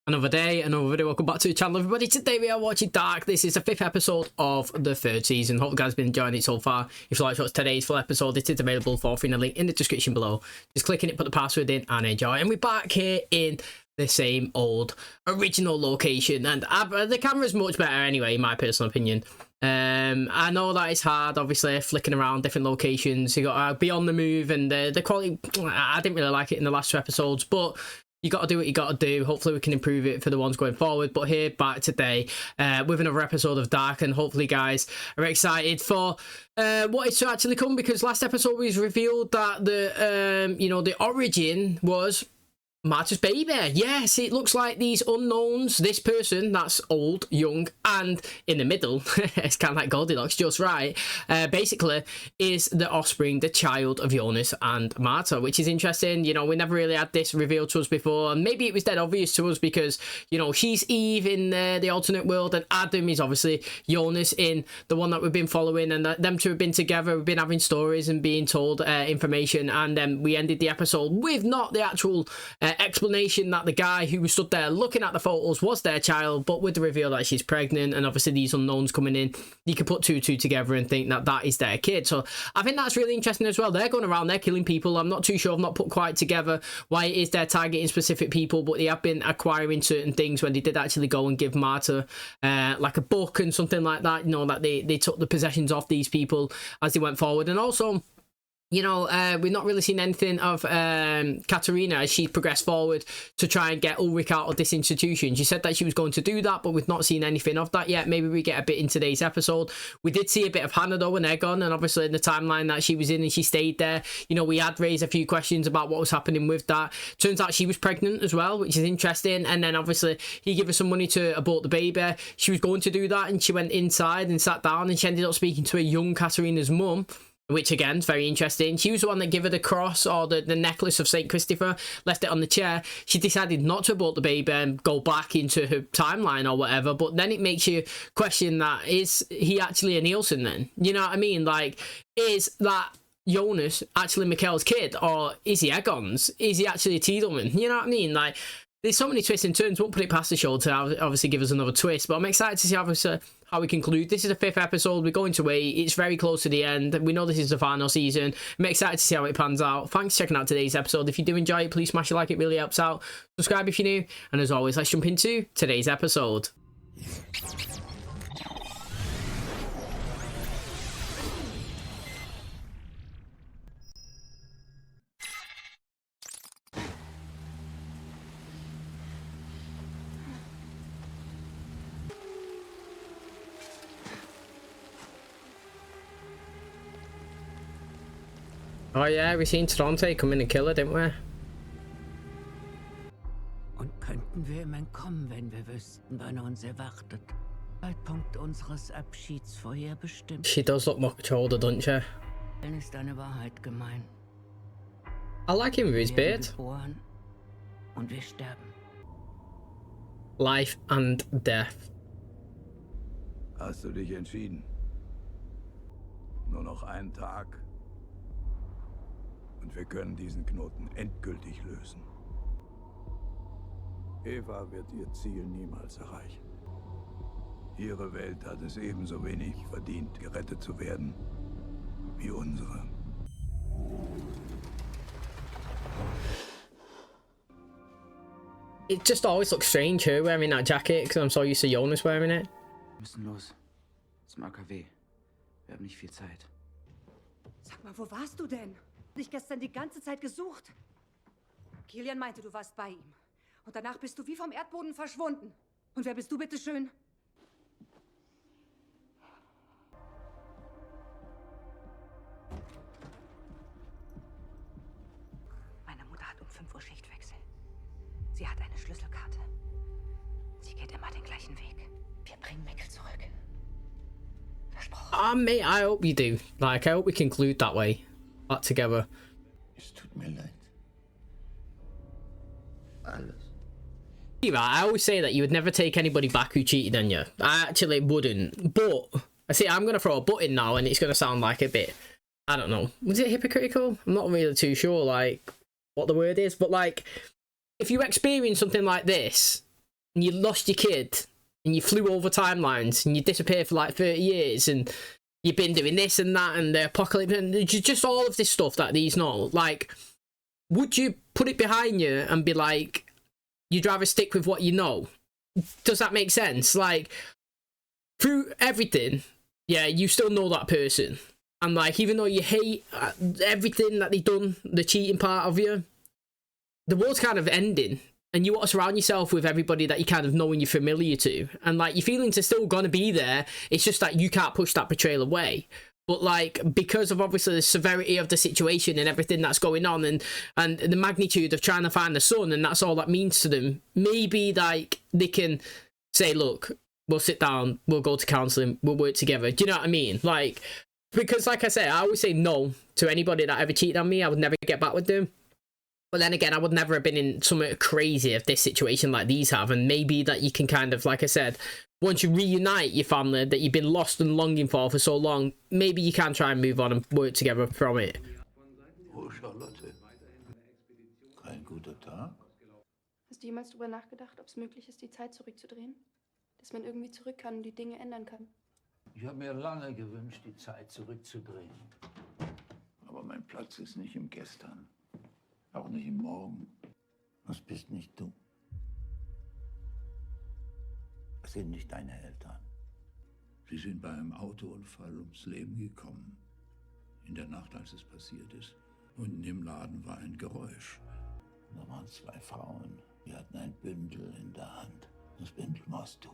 Another day, another video. Welcome back to the channel, everybody. Today we are watching Dark. This is the 5th episode of the 3rd season. Hope you guys have been enjoying it so far. If you like watch today's full episode, it is available for free in the link in the description below. Just click on it, put the password in, and enjoy. And we're back here in the same old original location, and the camera's much better anyway, in my personal opinion. I know that it's hard, obviously, flicking around different locations. You got to be on the move, and the quality, I didn't really like it in the last 2 episodes, but you got to do what you got to do. Hopefully we can improve it for the ones going forward. But here, back today with another episode of Dark, and hopefully guys are excited for what is to actually come, because last episode was revealed that the the origin was Marta's baby. Yes, it looks like these unknowns, this person that's old, young, and in the middle, it's kind of like Goldilocks, just right, basically is the offspring, the child of Jonas and Marta, which is interesting. You know, we never really had this revealed to us before, and maybe it was dead obvious to us because, you know, she's Eve in the alternate world, and Adam is obviously Jonas in the one that we've been following, and them two have been together, we've been having stories and being told information, and then we ended the episode with not the actual explanation that the guy who was stood there looking at the photos was their child, but with the reveal that she's pregnant, and obviously these unknowns coming in, you can put two together and think that that is their kid. So I think that's really interesting as well. They're going around, they're killing people. I'm not too sure, I've not put quite together why it is they're targeting specific people, but they have been acquiring certain things when they did actually go and give Marta like a book and something like that, you know, that they took the possessions off these people as they went forward. And also, you know, we've not really seen anything of Katarina as she progressed forward to try and get Ulrich out of this institution. She said that she was going to do that, but we've not seen anything of that yet. Maybe we get a bit in today's episode. We did see a bit of Hannah, though, and Egon, and obviously in the timeline that she was in and she stayed there, you know, we had raised a few questions about what was happening with that. Turns out she was pregnant as well, which is interesting. And then obviously he gave her some money to abort the baby. She was going to do that, and she went inside and sat down, and she ended up speaking to a young Katarina's mum, which again is very interesting. She was the one that gave her the cross or the necklace of St. Christopher, left it on the chair. She decided not to abort the baby and go back into her timeline or whatever, but then it makes you question that, is he actually a Nielsen then? You know what I mean? Like, is that Jonas actually Mikkel's kid, or is he Egon's? Is he actually a Tiedemann? You know what I mean? Like, there's so many twists and turns. Won't put it past the show to obviously give us another twist, but I'm excited to see how we conclude. This is the 5th episode. We're going to wait. It's very close to the end. We know this is the final season. I'm excited to see how it pans out. Thanks for checking out today's episode. If you do enjoy it, please smash a like. It really helps out. Subscribe if you're new. And as always, let's jump into today's episode. Oh yeah, we seen Tronte come in and kill her, didn't we? Und könnten wir ihm entkommen, wenn wir wüssten, wann er uns erwartet. Zeitpunkt unseres Abschieds vorherbestimmt. She does look much older, doesn't she? Dann ist eine Wahrheit gemein. I like him with his Wir beard. werden geboren und wir sterben. Life and death. Hast du dich entschieden? Nur noch einen Tag. Und wir können diesen Knoten endgültig lösen. Eva wird ihr Ziel niemals erreichen. Ihre Welt hat es ebenso wenig verdient, gerettet zu werden, wie unsere. It just always looks strange, her wearing that jacket, because I'm so used to Jonas wearing it. Wir müssen los. Zum AKW. Wir haben nicht viel Zeit. Sag mal, wo warst du denn? Dich gestern die ganze Zeit gesucht. Kilian meinte, du warst bei ihm. Und danach bist du wie vom Erdboden verschwunden. Und wer bist du, bitteschön? Meine Mutter hat um 5 Uhr Schichtwechsel. Sie hat eine Schlüsselkarte. Sie geht immer den gleichen Weg. Wir bringen Mikkel zurück. Versprochen. Mate, I hope you do. Like, I hope we conclude that way. Back together. Es tut mir leid. Alles. I always say that you would never take anybody back who cheated on you. I actually wouldn't. But, I see, I'm going to throw a but in now, and it's going to sound like a bit, I don't know. Was it hypocritical? I'm not really too sure, like, what the word is. But, like, if you experience something like this, and you lost your kid, and you flew over timelines, and you disappeared for like 30 years, and you've been doing this and that, and the apocalypse, and just all of this stuff that these know, like, would you put it behind you and be like, you'd rather stick with what you know? Does that make sense? Like, through everything, yeah, you still know that person. And, like, even though you hate everything that they've done, the cheating part of you, the world's kind of ending. And you want to surround yourself with everybody that you kind of know and you're familiar to. And, like, your feelings are still going to be there. It's just that you can't push that betrayal away. But, like, because of obviously the severity of the situation and everything that's going on, and the magnitude of trying to find the son, and that's all that means to them, maybe, like, they can say, look, we'll sit down, we'll go to counselling, we'll work together. Do you know what I mean? Like, because, like I say, I always say no to anybody that ever cheated on me. I would never get back with them. But then again, I would never have been in something crazy of this situation like these have. And maybe that you can kind of, like I said, once you reunite your family that you've been lost and longing for so long, maybe you can try and move on and work together from it. Oh, Charlotte. Kein guter Tag. Hast du jemals darüber nachgedacht, ob es möglich ist, die Zeit zurückzudrehen? Dass man irgendwie zurück kann und die Dinge ändern kann? Ich habe mir lange gewünscht, die Zeit zurückzudrehen. Aber mein Platz ist nicht im Gestern. Auch nicht im Morgen. Das bist nicht du. Es sind nicht deine Eltern. Sie sind bei einem Autounfall ums Leben gekommen. In der Nacht, als es passiert ist. Unten im Laden war ein Geräusch. Da waren zwei Frauen. Die hatten ein Bündel in der Hand. Das Bündel warst du.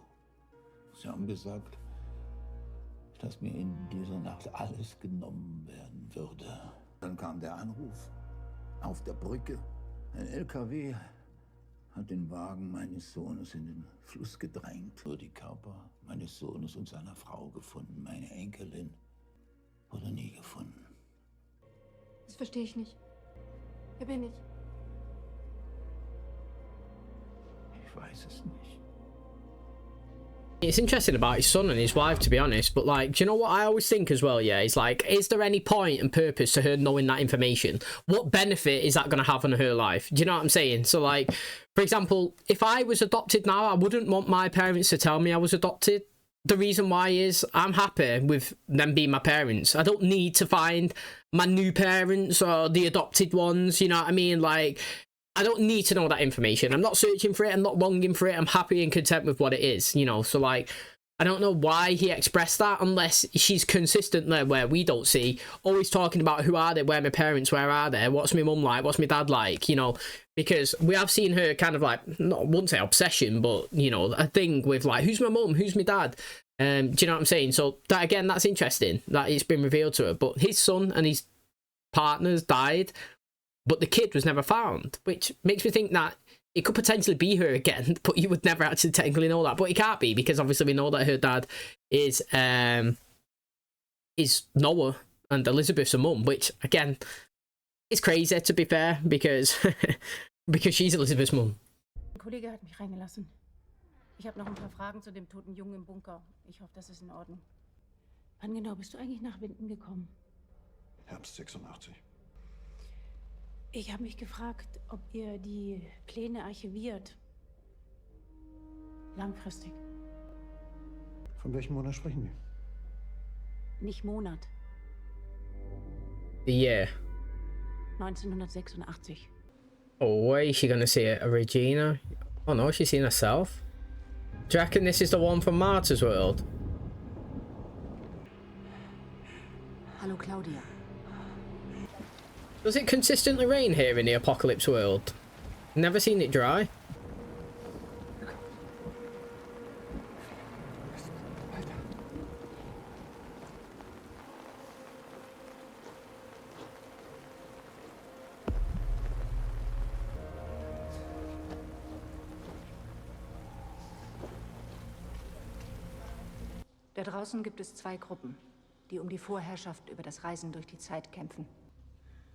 Sie haben gesagt, dass mir in dieser Nacht alles genommen werden würde. Dann kam der Anruf. Auf der Brücke. Ein LKW hat den Wagen meines Sohnes in den Fluss gedrängt. Nur die Körper meines Sohnes und seiner Frau gefunden. Meine Enkelin wurde nie gefunden. Das verstehe ich nicht. Wer bin ich? Ich weiß es nicht. It's interesting about his son and his wife, to be honest, but, like, do you know what I always think as well, yeah, is, like, is there any point and purpose to her knowing that information? What benefit is that going to have on her life? Do you know what I'm saying? So, like, for example, if I was adopted now, I wouldn't want my parents to tell me I was adopted. The reason why is I'm happy with them being my parents. I don't need to find my new parents or the adopted ones, you know what I mean? Like, I don't need to know that information. I'm not searching for it. I'm not longing for it. I'm happy and content with what it is, you know? So, like, I don't know why he expressed that unless she's consistently, where we don't see, always talking about who are they, where are my parents, where are they, what's my mum like, what's my dad like, you know? Because we have seen her kind of, like, not, I wouldn't say obsession, but, you know, a thing with, like, who's my mum, who's my dad? Do you know what I'm saying? So, that again, that's interesting that it's been revealed to her. But his son and his partners died, but the kid was never found, which makes me think that it could potentially be her again, but you would never actually technically know that. But it can't be, because obviously we know that her dad is Noah and Elizabeth's a mum, which, again, is crazy, to be fair, because because she's Elizabeth's mum. Ein Kollege hat mich reingelassen. Ich habe noch ein paar Fragen zu dem toten Jungen im Bunker. Ich hoffe, das ist in Ordnung. Wann genau bist du eigentlich nach Winden gekommen? Herbst 86. Ich habe mich gefragt, ob ihr die Pläne archiviert. Langfristig. Von welchem Monat sprechen wir? Nicht Monat. The year. 1986. Oh, where is she gonna see it? A Regina? Oh no, she's seen herself. Do you reckon this is the one from Martha's World? Hallo Claudia. Does it consistently rain here in the Apocalypse World? Never seen it dry. Da draußen gibt es zwei Gruppen, die um die Vorherrschaft über das Reisen durch die Zeit kämpfen.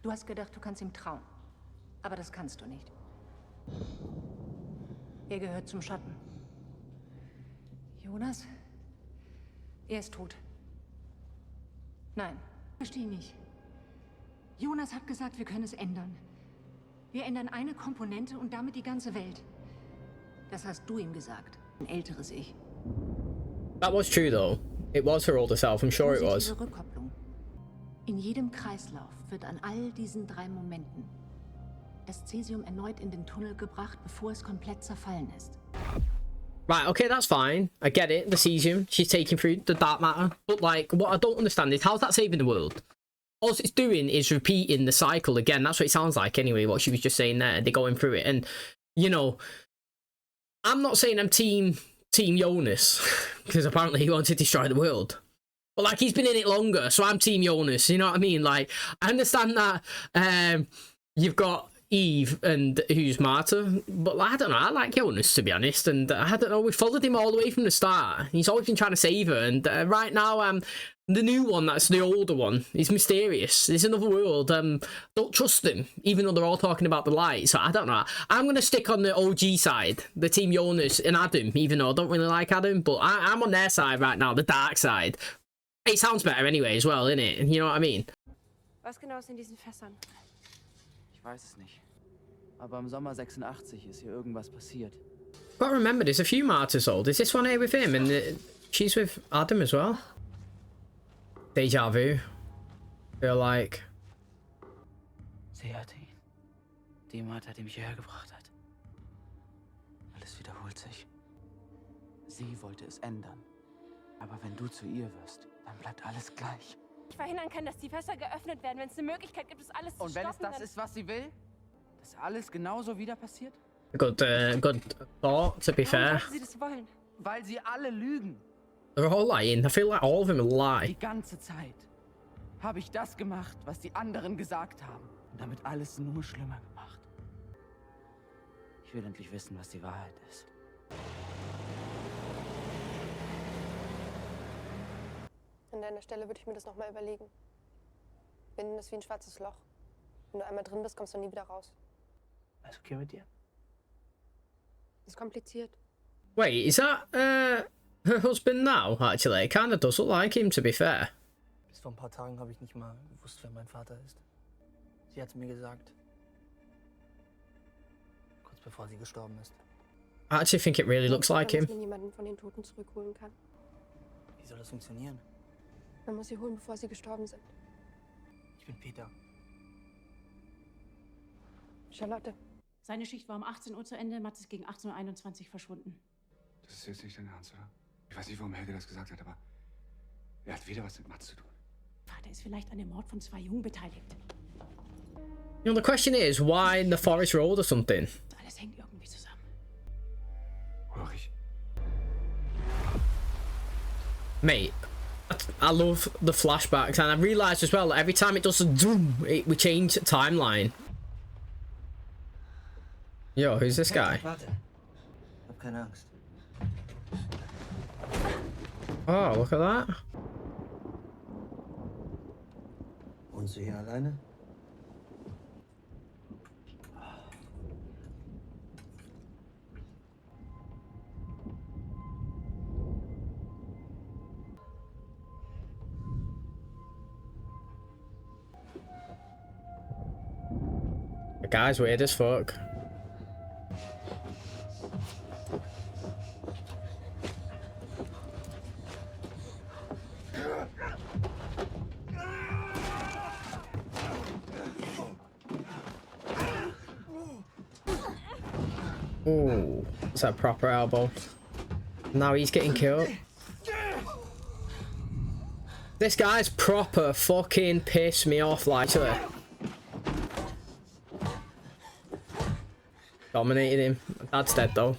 Du hast gedacht, du kannst ihm trauen. Aber das kannst du nicht. Er gehört zum Schatten. Jonas? Er ist tot. Nein, verstehe nicht. Jonas hat gesagt, wir können es ändern. Wir ändern eine Komponente und damit die ganze Welt. Das hast du ihm gesagt. Ein älteres Ich. That was true though. It was her older self, I'm sure it was. Positive Rückkopplung. In jedem Kreislauf wird an all diesen 3 Momenten das Cäsium erneut in den Tunnel gebracht, bevor es komplett zerfallen ist. Right, okay, that's fine. I get it, the cesium. She's taking through the dark matter. But, like, what I don't understand is how's that saving the world? All it's doing is repeating the cycle again. That's what it sounds like anyway, what she was just saying there. They're going through it. And, you know, I'm not saying I'm Team Jonas, because apparently he wants to destroy the world. But, like, he's been in it longer, so I'm Team Jonas, you know what I mean? Like, I understand that you've got Eve and who's Marta, but I don't know, I like Jonas, to be honest, and I don't know, we followed him all the way from the start. He's always been trying to save her, and right now the new one, that's the older one, is mysterious. There's another world. Don't trust him, even though they're all talking about the light. So I don't know, I'm gonna stick on the OG side, the Team Jonas and Adam, even though I don't really like Adam, but I'm on their side right now, the dark side. It sounds better anyway as well, innit? You know what I mean? Was genau ist in diesen Fässern? Ich weiß es nicht. Aber im Sommer 86 ist hier irgendwas passiert. Gotta remember, there's a few martyrs old. Is this one here with him? And she's with Adam as well? Deja vu. Feel like... Sie hatte ihn. Die Martha, die mich hierher gebracht hat. Alles wiederholt sich. Sie wollte es ändern. Aber wenn du zu ihr wirst, dann bleibt alles gleich. Ich verhindern kann, dass die Fässer geöffnet werden, wenn es eine Möglichkeit gibt, es alles zu stoppen. Und wenn es das ist, was sie will? Dass alles genauso wieder passiert? Good thought, to be fair. Warum sie das wollen? Weil sie alle lügen. They're all lying. I feel like all of them lie. Die ganze Zeit habe ich das gemacht, was die anderen gesagt haben. Und damit alles nur schlimmer gemacht. Ich will endlich wissen, was die Wahrheit ist. An deiner Stelle würde ich mir das nochmal überlegen. Binden ist wie ein schwarzes Loch. Wenn du einmal drin bist, kommst du nie wieder raus. Alles okay mit dir? Ist kompliziert. Wait, is that her husband now, actually? It kind of does look like him, to be fair. Bis vor ein paar Tagen habe ich nicht mal gewusst, wer mein Vater ist. Sie hat es mir gesagt. Kurz bevor sie gestorben ist. I actually think it really looks like him. Dass man jemanden von den Toten zurückholen kann. Wie soll das funktionieren? Man muss sie holen, bevor sie gestorben sind. Ich bin Peter. Charlotte. Seine Schicht war um 18 Uhr zu Ende, Mats ist gegen 18:21 Uhr verschwunden. Das ist jetzt nicht dein Ernst, oder? Ich weiß nicht, warum Helge das gesagt hat, aber er hat weder was mit Mats zu tun. Vater ist vielleicht an dem Mord von 2 Jungen beteiligt. You know, the question is, why in the Forest Road or something? Alles hängt irgendwie zusammen. Ulrich. Mate, I love the flashbacks, and I realised as well that every time it does a zoom, we change timeline. Yo, who's this guy? Warte. Hab keine Angst. Oh, look at that. Wohnst du hier alleine? The guy's weird as fuck. Ooh, that's a proper elbow. Now he's getting killed. This guy's proper fucking pissed me off, literally. Dominated him. Dad's dead though.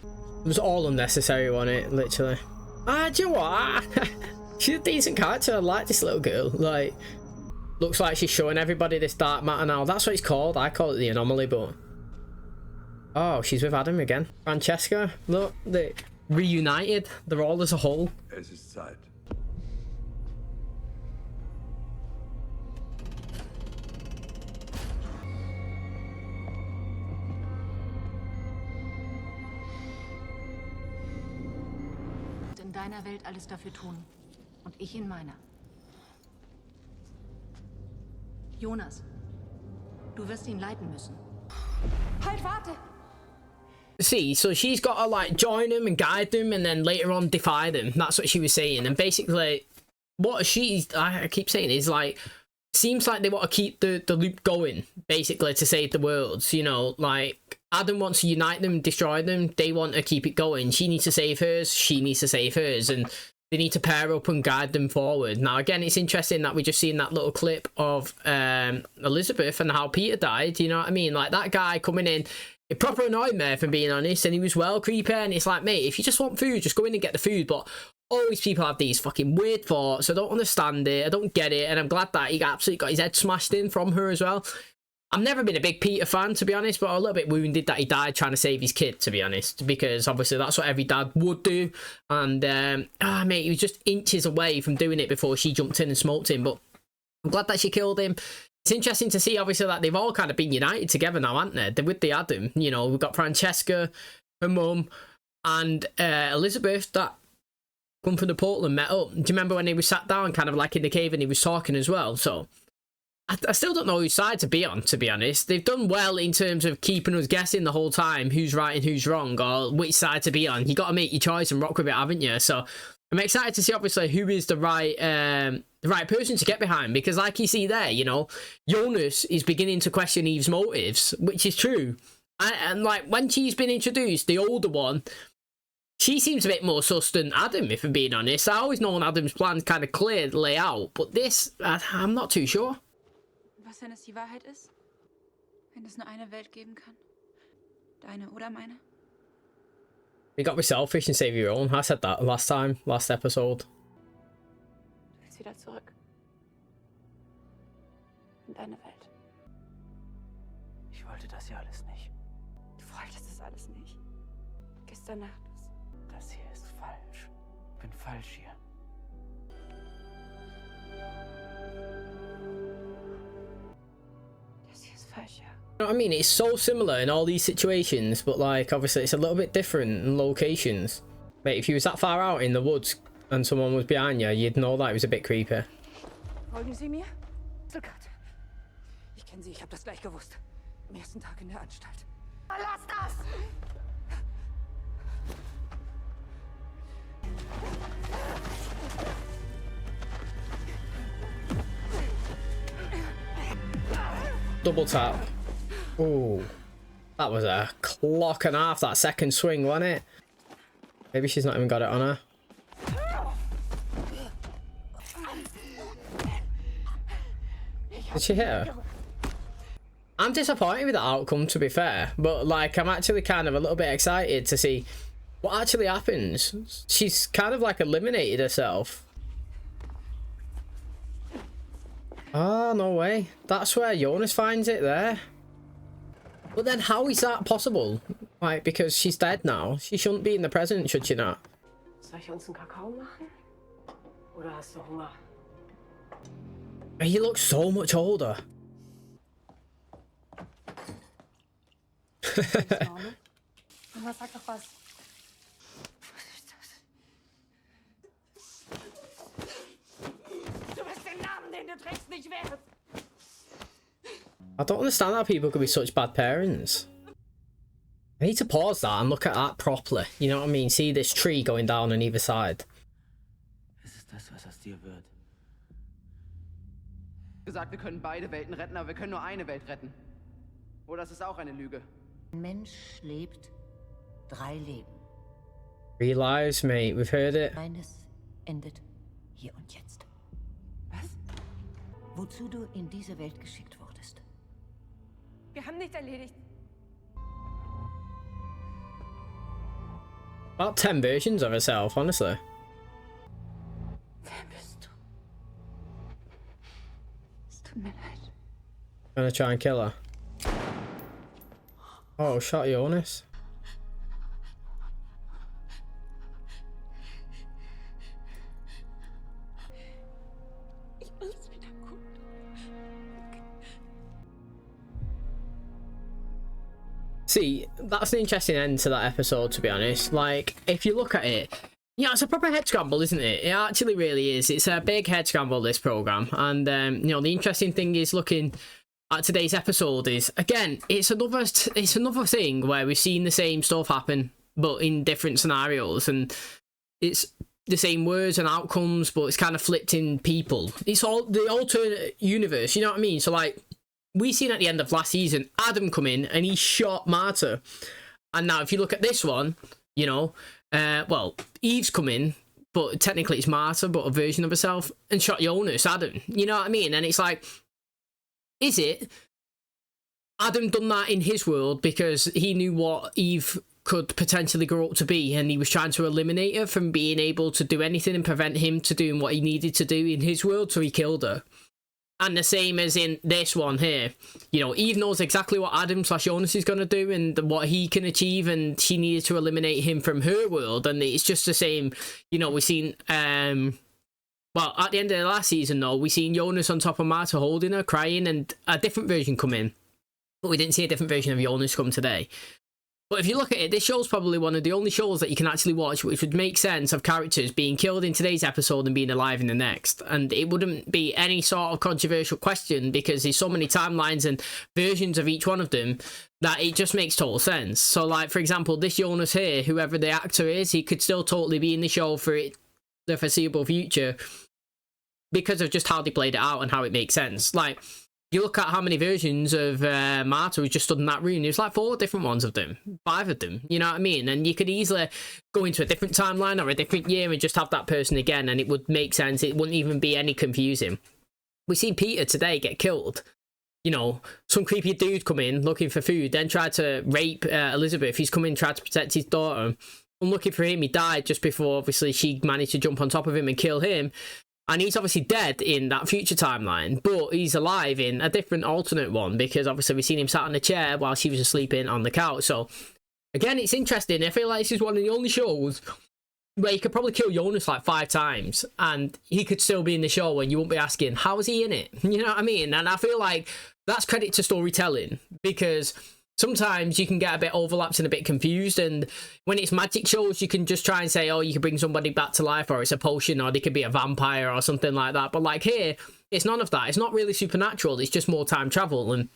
It was all unnecessary, wasn't it? Literally. Do you know what? She's a decent character. I like this little girl. Like, looks like she's showing everybody this dark matter now. That's what it's called. I call it the anomaly, but... Oh, she's with Adam again. Francesca, look, they reunited. They're all as a whole. Es ist Zeit. In deiner Welt alles dafür tun. Und ich in meiner. Jonas, du wirst ihn leiten müssen. Halt, warte! See, so she's got to like join them and guide them and then later on defy them. That's what she was saying. And basically what I keep saying is like, seems like they want to keep the loop going, basically, to save the worlds, you know, like Adam wants to unite them, destroy them, they want to keep it going. She needs to save hers, she needs to save hers, and they need to pair up and guide them forward. Now again, it's interesting that we just seen that little clip of Elizabeth and how Peter died, you know what I mean? Like that guy coming in, it proper annoyed me, if I'm being honest, and he was well creepy, and it's like, mate, if you just want food, just go in and get the food. But always people have these fucking weird thoughts. I don't understand it, I don't get it, and I'm glad that he absolutely got his head smashed in from her as well. I've never been a big Peter fan, to be honest, but I'm a little bit wounded that he died trying to save his kid, to be honest, because obviously that's what every dad would do. And mate, he was just inches away from doing it before she jumped in and smoked him. But I'm glad that she killed him. It's interesting to see, obviously, that they've all kind of been united together now, haven't they? They're with the Adam. You know, we've got Francesca, her mum, and Elizabeth that come from the portal and met up. Do you remember when they were sat down kind of like in the cave and he was talking as well? So I still don't know whose side to be on, to be honest. They've done well in terms of keeping us guessing the whole time who's right and who's wrong, or which side to be on. You got to make your choice and rock with it, haven't you? So I'm excited to see, obviously, who is the right person to get behind, because like you see there, you know, Jonas is beginning to question Eve's motives, which is true. And like when she's been introduced, the older one, she seems a bit more sus than Adam, if I'm being honest. I always known Adam's plans kind of clear to lay out, but this, I'm not too sure. Was, wenn es die Wahrheit ist? Wenn es nur eine Welt geben kann? Deine oder meine? You got to be selfish and save your own. I said that last episode. Du willst wieder zurück. In deine Welt. Ich wollte das ja alles nicht. Du wolltest das alles nicht. Gestern Nacht ist... Das hier ist falsch. Ich bin falsch hier. Das hier ist falsch, ja. You know what I mean? It's so similar in all these situations, but like obviously it's a little bit different in locations. Mate, if you was that far out in the woods and someone was behind you, you'd know that it was a bit creepy. Folgen Sie mir? Zuckert. Ich kenne Sie, ich habe das gleich gewusst. Am ersten Tag in der Anstalt. Lass das! Double tap. Oh, that was a clock and a half, that second swing, wasn't it? Maybe she's not even got it on her. Did she hit her? I'm disappointed with the outcome, to be fair, but like I'm actually kind of a little bit excited to see what actually happens. She's kind of like eliminated herself. Oh, no way. That's where Jonas finds it there. But then how is that possible? Like, because she's dead now. She shouldn't be in the present, should she not? Soll ich uns einen Kakao machen? Oder hast du Hunger? He looks so much older. Mama, sag doch was. Du bist den Namen, den du trägst, nicht wert. I don't understand how people could be such bad parents. I need to pause that and look at that properly. You know what I mean? See this tree going down on either side. Es ist das, was aus dir wird. Gesagt, wir können beide Welten retten, aber wir können nur eine Welt retten. Oder das ist auch eine Lüge. Ein Mensch lebt 3 Leben. 3 lives, mate. We've heard it. Eines endet hier und jetzt. Was? Wozu du in diese Welt geschickt wurdest. Wir haben nichts erledigt. About 10 versions of herself, honestly. Wer bist du? Es tut mir leid. Gonna try and kill her. Oh, shot Jonas. Ich mach's wieder gut. See, that's an interesting end to that episode, to be honest. Like, if you look at it, yeah, it's a proper head scramble, isn't it? It actually really is. It's a big head scramble, this program. And, you know, the interesting thing is looking at today's episode is, again, it's another thing where we've seen the same stuff happen, but in different scenarios, and it's the same words and outcomes, but it's kind of flipped in people. It's all the alternate universe, you know what I mean? So, like, we seen at the end of last season, Adam come in and he shot Marta. And now if you look at this one, you know, well, Eve's come in, but technically it's Marta, but a version of herself, and shot Jonas, Adam. You know what I mean? And it's like, is it Adam done that in his world because he knew what Eve could potentially grow up to be, and he was trying to eliminate her from being able to do anything and prevent him to doing what he needed to do in his world, so he killed her? And the same as in this one here, you know, Eve knows exactly what Adam/Jonas is going to do and what he can achieve, and she needed to eliminate him from her world. And it's just the same, you know, we've seen, well, at the end of the last season, though, we seen Jonas on top of Marta holding her, crying, and a different version come in. But we didn't see a different version of Jonas come today. But if you look at it, this show's probably one of the only shows that you can actually watch which would make sense of characters being killed in today's episode and being alive in the next. And it wouldn't be any sort of controversial question because there's so many timelines and versions of each one of them that it just makes total sense. So, like, for example, this Jonas here, whoever the actor is, he could still totally be in the show for the foreseeable future because of just how they played it out and how it makes sense. Like, you look at how many versions of Marta was just stood in that room. There's like 4 different ones of them, 5 of them, you know what I mean? And you could easily go into a different timeline or a different year and just have that person again, and it would make sense. It wouldn't even be any confusing. We've seen Peter today get killed. You know, some creepy dude come in looking for food, then tried to rape Elizabeth. He's come in, tried to protect his daughter. Unlucky for him, he died just before, obviously, she managed to jump on top of him and kill him. And he's obviously dead in that future timeline, but he's alive in a different alternate one because obviously we've seen him sat in a chair while she was sleeping on the couch. So, again, it's interesting. I feel like this is one of the only shows where you could probably kill Jonas like 5 times and he could still be in the show and you won't be asking, how is he in it? You know what I mean? And I feel like that's credit to storytelling because sometimes you can get a bit overlapped and a bit confused, and when it's magic shows you can just try and say, oh, you can bring somebody back to life, or it's a potion, or they could be a vampire or something like that. But like here, it's none of that. It's not really supernatural, it's just more time travel. And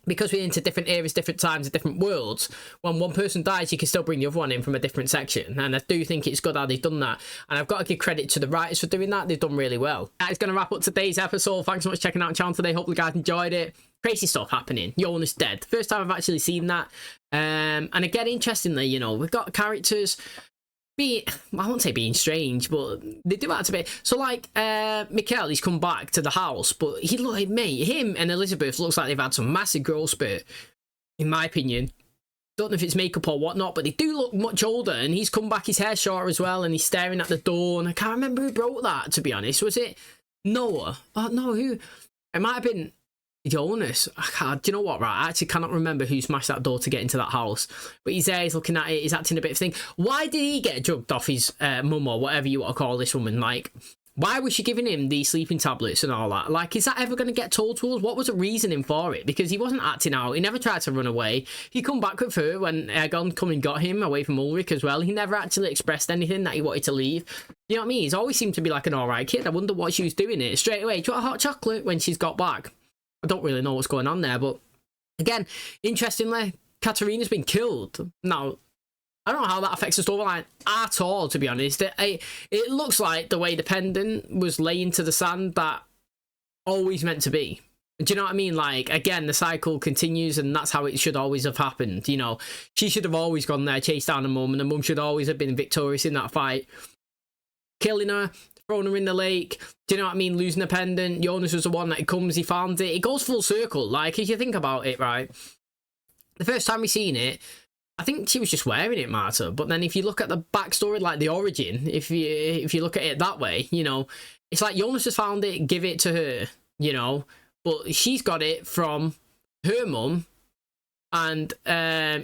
because we're into different eras, different times, and different worlds, when one person dies, you can still bring the other one in from a different section. And I do think it's good how they've done that. And I've got to give credit to the writers for doing that. They've done really well. That is going to wrap up today's episode. Thanks so much for checking out the channel today. Hope you guys enjoyed it. Crazy stuff happening. Jonas dead. First time I've actually seen that. And again, interestingly, you know, we've got characters I won't say being strange, but they do act a bit. So, like, Mikkel, he's come back to the house, but he look like me. Him and Elizabeth looks like they've had some massive growth spurt, in my opinion. Don't know if it's makeup or whatnot, but they do look much older, and he's come back, his hair's shorter as well, and he's staring at the door, and I can't remember who broke that, to be honest. Was it Noah? Oh, no, who? It might have been Jonas. Do you know what, right? I actually cannot remember who smashed that door to get into that house. But he's there, he's looking at it, he's acting a bit of thing. Why did he get drugged off his mum, or whatever you want to call this woman? Like, why was she giving him these sleeping tablets and all that? Like, is that ever going to get told to us? What was the reasoning for it? Because he wasn't acting out. He never tried to run away. He come back with her when Egon come and got him away from Ulrich as well. He never actually expressed anything that he wanted to leave. You know what I mean? He's always seemed to be like an alright kid. I wonder what she was doing it. Straight away, do you want a hot chocolate when she's got back? I don't really know what's going on there, but again, interestingly, Katarina's been killed. Now, I don't know how that affects the storyline at all, to be honest. It looks like the way the pendant was laying to the sand that always meant to be. Do you know what I mean? Like, again, the cycle continues, and that's how it should always have happened. You know, she should have always gone there, chased down her mum, and the mum should always have been victorious in that fight. Killing her, throwing her in the lake, do you know what I mean? Losing a pendant. Jonas was the one that comes, he found it. It goes full circle. Like, if you think about it, right? The first time we seen it, I think she was just wearing it, Marta. But then if you look at the backstory, like the origin, if you look at it that way, you know, it's like Jonas has found it, give it to her, you know, but she's got it from her mum, and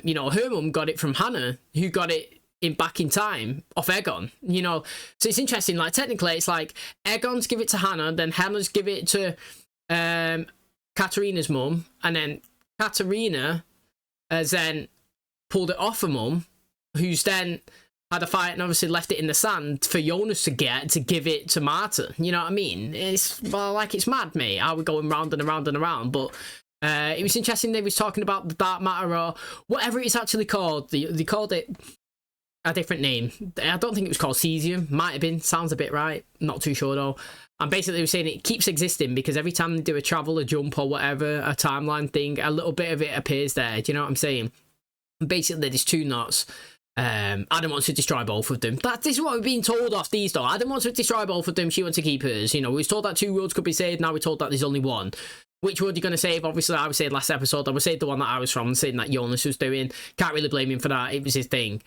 you know, her mum got it from Hannah, who got it back in time off Egon, you know. So it's interesting, like, technically it's like Egon's give it to Hannah, then Hannah's give it to Katarina's mum, and then Katarina has then pulled it off her mum, who's then had a fight and obviously left it in the sand for Jonas to give it to Marta. You know what I mean? It's, well, like, it's mad, mate, how we're going round and around and around. But It was interesting they was talking about the dark matter or whatever it's actually called. They called it a different name. I don't think it was called cesium. Might have been. Sounds a bit right. Not too sure though. And basically they were saying it keeps existing because every time they do a travel, a jump or whatever, a timeline thing, a little bit of it appears there. Do you know what I'm saying? Basically there's two knots. Adam wants to destroy both of them. This is what we're being told off these though. Adam wants to destroy both of them. She wants to keep hers. You know, we was told that 2 worlds could be saved. Now we're told that there's only one. Which world are you going to save? Obviously, I was saying last episode, I would say the one that I was from, saying that Jonas was doing. Can't really blame him for that. It was his thing.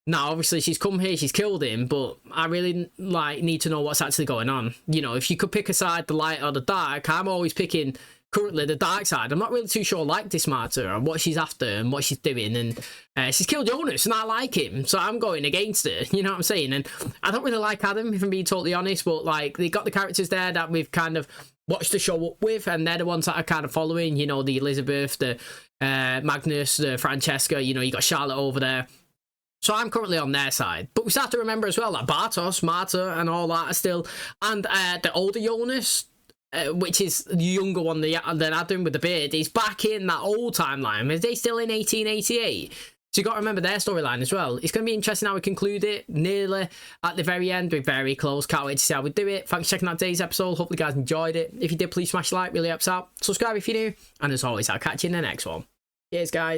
Now, obviously, she's come here, she's killed him, but I really, like, need to know what's actually going on. You know, if you could pick a side, the light or the dark, I'm always picking, currently, the dark side. I'm not really too sure, like, this matter, and what she's after, and what she's doing, and she's killed Jonas, and I like him, so I'm going against her, you know what I'm saying? And I don't really like Adam, if I'm being totally honest, but, like, they got the characters there that we've kind of watched the show up with, and they're the ones that are kind of following, you know, the Elizabeth, the Magnus, the Francesca, you know, you got Charlotte over there. So I'm currently on their side. But we start to remember as well that Bartos, Marta, and all that are still, and the older Jonas, which is the younger one than Adam with the beard, is back in that old timeline. Are they still in 1888? So you got to remember their storyline as well. It's going to be interesting how we conclude it. Nearly at the very end. We're very close. Can't wait to see how we do it. Thanks for checking out today's episode. Hopefully you guys enjoyed it. If you did, please smash a like. Really helps out. Subscribe if you're new. And as always, I'll catch you in the next one. Cheers, guys.